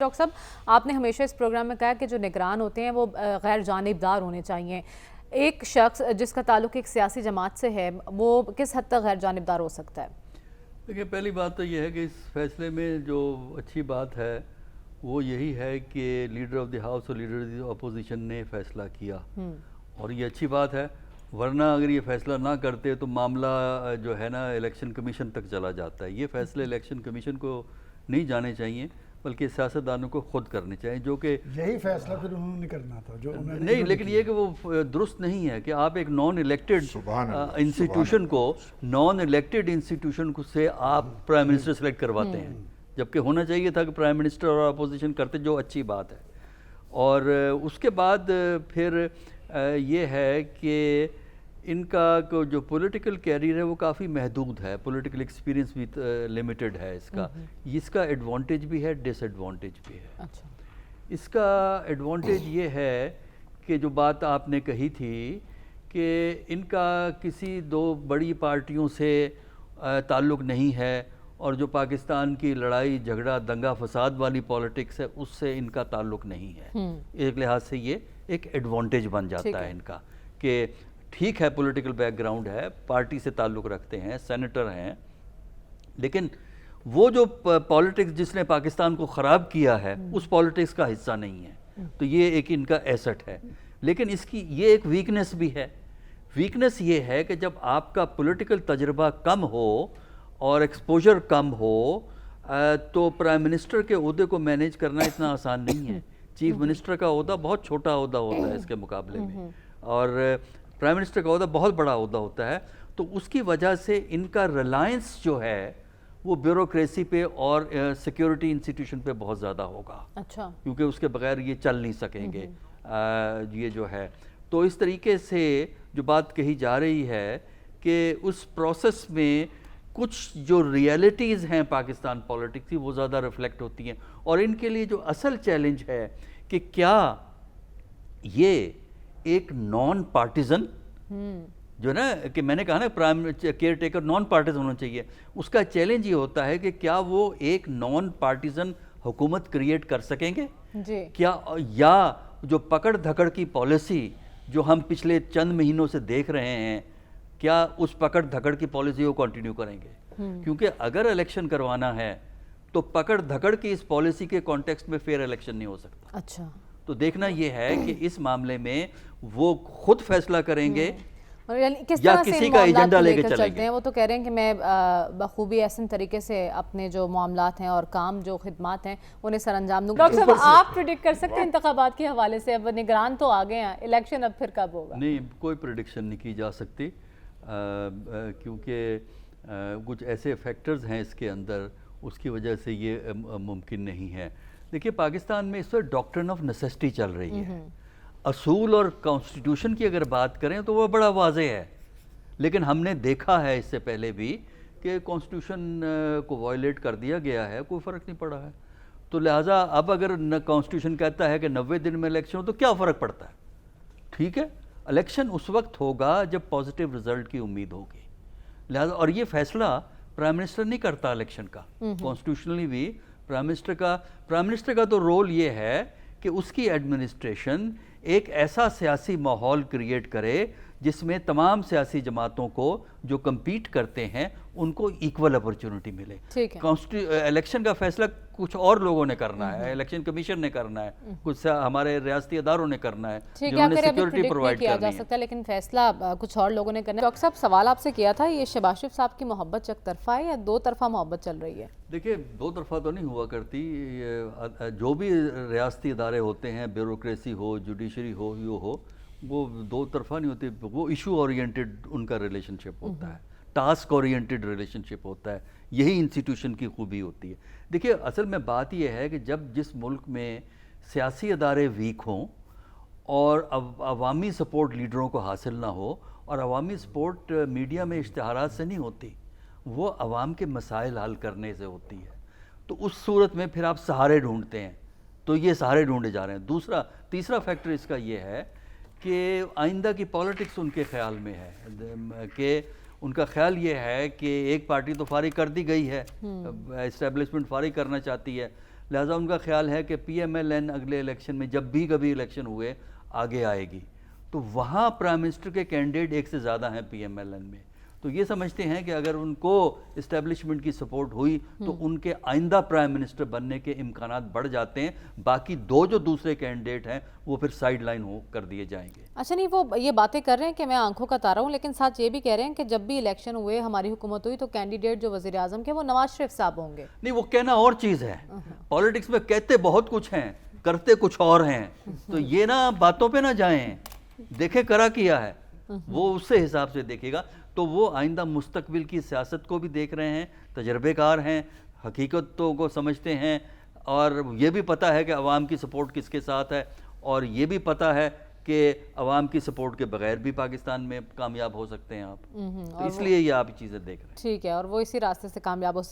Doctor صاحب، آپ نے ہمیشہ اس پروگرام میں کہا کہ جو نگران ہوتے ہیں وہ غیر جانبدار ہونے چاہیے۔ ایک شخص جس کا تعلق ایک سیاسی جماعت سے ہے وہ کس حد تک غیر جانبدار ہو سکتا ہے؟ دیکھیں، پہلی بات تو یہ ہے کہ اس فیصلے میں جو اچھی بات ہے وہ یہی ہے کہ لیڈر آف دی ہاؤس اور لیڈر آف دی اپوزیشن نے فیصلہ کیا، اور یہ اچھی بات ہے، ورنہ اگر یہ فیصلہ نہ کرتے تو معاملہ جو ہے نا الیکشن کمیشن تک چلا جاتا ہے۔ یہ فیصلے الیکشن کمیشن کو نہیں جانے چاہیے بلکہ سیاستدانوں کو خود کرنے چاہیے، جو کہ یہی فیصلہ پھر انہوں نے کرنا تھا جو نہیں، لیکن یہ کہ وہ درست نہیں ہے کہ آپ ایک نان الیکٹڈ انسٹیٹیوشن کو سے آپ پرائم منسٹر سلیکٹ کرواتے ہیں، جبکہ ہونا چاہیے تھا کہ پرائم منسٹر اور اپوزیشن کرتے، جو اچھی بات ہے۔ اور اس کے بعد پھر یہ ہے کہ ان کا جو پولیٹیکل کیریئر ہے وہ کافی محدود ہے، پولیٹیکل ایکسپیرینس بھی لیمیٹڈ ہے اس کا ایڈوانٹیج بھی ہے، ڈس ایڈوانٹیج بھی ہے۔ اس کا ایڈوانٹیج یہ ہے کہ جو بات آپ نے کہی تھی کہ ان کا کسی دو بڑی پارٹیوں سے تعلق نہیں ہے، اور جو پاکستان کی لڑائی جھگڑا دنگا فساد والی پالیٹکس ہے اس سے ان کا تعلق نہیں ہے۔ ایک لحاظ سے یہ ایک ایڈوانٹیج بن جاتا ہے ان کا کہ ٹھیک ہے، پولیٹیکل بیک گراؤنڈ ہے، پارٹی سے تعلق رکھتے ہیں، سینیٹر ہیں، لیکن وہ جو پالیٹکس جس نے پاکستان کو خراب کیا ہے اس پالیٹکس کا حصہ نہیں ہے، تو یہ ایک ان کا ایسٹ ہے۔ لیکن اس کی یہ ایک ویکنس بھی ہے۔ ویکنس یہ ہے کہ جب آپ کا پولیٹیکل تجربہ کم ہو اور ایکسپوجر کم ہو تو پرائم منسٹر کے عہدے کو مینیج کرنا اتنا آسان نہیں ہے۔ چیف منسٹر کا عہدہ بہت چھوٹا عہدہ ہوتا ہے اس کے مقابلے میں، اور پرائم منسٹر کا عہدہ بہت بڑا عہدہ ہوتا ہے، تو اس کی وجہ سے ان کا ریلائنس جو ہے وہ بیوروکریسی پہ اور سیکیورٹی انسٹیٹیوشن پہ بہت زیادہ ہوگا، کیونکہ اس کے بغیر یہ چل نہیں سکیں گے یہ جو ہے۔ تو اس طریقے سے جو بات کہی جا رہی ہے کہ اس پروسیس میں کچھ جو ریئلٹیز ہیں پاکستان پالیٹکس کی وہ زیادہ ریفلیکٹ ہوتی ہیں، اور ان کے لیے جو اصل چیلنج ہے کہ کیا یہ ایک نان پارٹیزن جو نا کہ میں نے کہا نا prime caretaker non partisan ہونا چاہیے، اس کا چیلنج یہ ہوتا ہے کہ کیا وہ ایک نان پارٹیزن حکومت کریٹ کر سکیں گے، کیا یا جو پکڑ دھکڑ کی پالیسی جو ہم پچھلے چند مہینوں سے دیکھ رہے ہیں کیا اس پکڑ دھکڑ کی پالیسی کو کنٹینیو کریں گے؟ کیونکہ اگر الیکشن کروانا ہے تو پکڑ دھکڑ کی اس پالیسی کے کانٹیکسٹ میں فیئر الیکشن نہیں ہو سکتا۔ تو دیخنا یہ ہے کہ اس معاملے میں وہ خود فیصلہ کریں گے یا کسی کا ایجنڈا لے کے چلیں گے۔ وہ تو کہہ رہے ہیں کہ میں بخوبی ایسے طریقے سے اپنے جو معاملات ہیں اور کام جو خدمات ہیں انہیں سر انجام دوں گا۔ ڈاکٹر صاحب، آپ پریڈکٹ کر سکتے ہیں انتخابات کے حوالے سے؟ اب نگران تو آگے ہیں، الیکشن اب پھر کب ہوگا؟ نہیں، کوئی پریڈکشن نہیں کی جا سکتی، کیونکہ کچھ ایسے فیکٹرز ہیں اس کے اندر، اس کی وجہ سے یہ ممکن نہیں ہے۔ دیکھیے، پاکستان میں اس وقت ڈاکٹرن آف نیسیسٹی چل رہی ہے۔ اصول اور کانسٹیٹیوشن کی اگر بات کریں تو وہ بڑا واضح ہے، لیکن ہم نے دیکھا ہے اس سے پہلے بھی کہ کانسٹیٹیوشن کو وائلیٹ کر دیا گیا ہے، کوئی فرق نہیں پڑا ہے۔ تو لہٰذا اب اگر کانسٹیٹیوشن کہتا ہے کہ 90 دن میں الیکشن ہو تو کیا فرق پڑتا ہے؟ ٹھیک ہے، الیکشن اس وقت ہوگا جب پازیٹیو رزلٹ کی امید ہوگی، لہٰذا اور یہ فیصلہ پرائم منسٹر نہیں کرتا الیکشن کا، کانسٹیٹیوشنلی بھی پرائم منسٹر کا تو رول یہ ہے کہ اس کی ایڈمنسٹریشن ایک ایسا سیاسی ماحول کریٹ کرے جس میں تمام سیاسی جماعتوں کو جو کمپیٹ کرتے ہیں ان کو ایکول اپرچونٹی ملے۔ الیکشن کا فیصلہ کچھ اور لوگوں نے کرنا ہے، الیکشن کمیشن نے کرنا ہے، کچھ ہمارے ریاستی اداروں نے کرنا ہے جنہوں نے سیکیورٹی پرووائڈ کرنی ہے۔ سکتا ہے لیکن فیصلہ کچھ اور لوگوں نے کرنا ہے۔ ڈاکٹر صاحب، سوال آپ سے کیا تھا، یہ شہباز شریف صاحب کی محبت یک طرفہ ہے یا دو طرفہ محبت چل رہی ہے؟ دیکھیں، دو طرفہ تو نہیں ہوا کرتی، جو بھی ریاستی ادارے ہوتے ہیں، بیوروکریسی ہو، جوڈیشری ہو، وہ دو طرفہ نہیں ہوتی، وہ ایشو اورینٹڈ ان کا ریلیشن شپ ہوتا ہے، ٹاسک اورینٹڈ ریلیشن شپ ہوتا ہے، یہی انسٹیٹیوشن کی خوبی ہوتی ہے۔ دیکھیے، اصل میں بات یہ ہے کہ جس ملک میں سیاسی ادارے ویک ہوں اور عوامی سپورٹ لیڈروں کو حاصل نہ ہو، اور عوامی سپورٹ میڈیا میں اشتہارات سے نہیں ہوتی، وہ عوام کے مسائل حل کرنے سے ہوتی ہے، تو اس صورت میں پھر آپ سہارے ڈھونڈتے ہیں، تو یہ سہارے ڈھونڈے جا رہے ہیں۔ تیسرا فیکٹر اس کا یہ ہے کہ آئندہ کی پالیٹکس ان کے خیال میں ہے کہ ان کا خیال یہ ہے کہ ایک پارٹی تو فارغ کر دی گئی ہے، اسٹیبلشمنٹ فارغ کرنا چاہتی ہے، لہٰذا ان کا خیال ہے کہ پی ایم ایل این اگلے الیکشن میں جب بھی کبھی الیکشن ہوئے آگے آئے گی، تو وہاں پرائم منسٹر کے کینڈیڈیٹ ایک سے زیادہ ہیں پی ایم ایل این میں، تو یہ سمجھتے ہیں کہ اگر ان کو اسٹیبلشمنٹ کی سپورٹ ہوئی تو ان کے آئندہ پرائم منسٹر بننے کے امکانات بڑھ جاتے ہیں، باقی دو جو دوسرے کینڈیڈیٹ ہیں وہ پھر سائیڈ لائن ہو کر دیے جائیں گے۔ اچھا نہیں، وہ یہ باتیں کر رہے ہیں کہ میں آنکھوں کا تارا ہوں، لیکن ساتھ یہ بھی کہہ رہے ہیں کہ جب بھی الیکشن ہوئے ہماری حکومت ہوئی تو کینڈیڈیٹ جو وزیر اعظم کے وہ نواز شریف صاحب ہوں گے۔ نہیں، وہ کہنا اور چیز ہے، پالیٹکس میں کہتے بہت کچھ ہیں، کرتے کچھ اور ہیں، تو یہ نا باتوں پہ نہ جائیں، دیکھیں کرا کیا ہے، وہ اس سے حساب سے دیکھے گا، تو وہ آئندہ مستقبل کی سیاست کو بھی دیکھ رہے ہیں، تجربے کار ہیں، حقیقتوں کو سمجھتے ہیں، اور یہ بھی پتہ ہے کہ عوام کی سپورٹ کس کے ساتھ ہے، اور یہ بھی پتہ ہے کہ عوام کی سپورٹ کے بغیر بھی پاکستان میں کامیاب ہو سکتے ہیں آپ، تو اس لیے یہ آپ چیزیں دیکھ رہے ہیں۔ ٹھیک ہے، اور وہ اسی راستے سے کامیاب ہو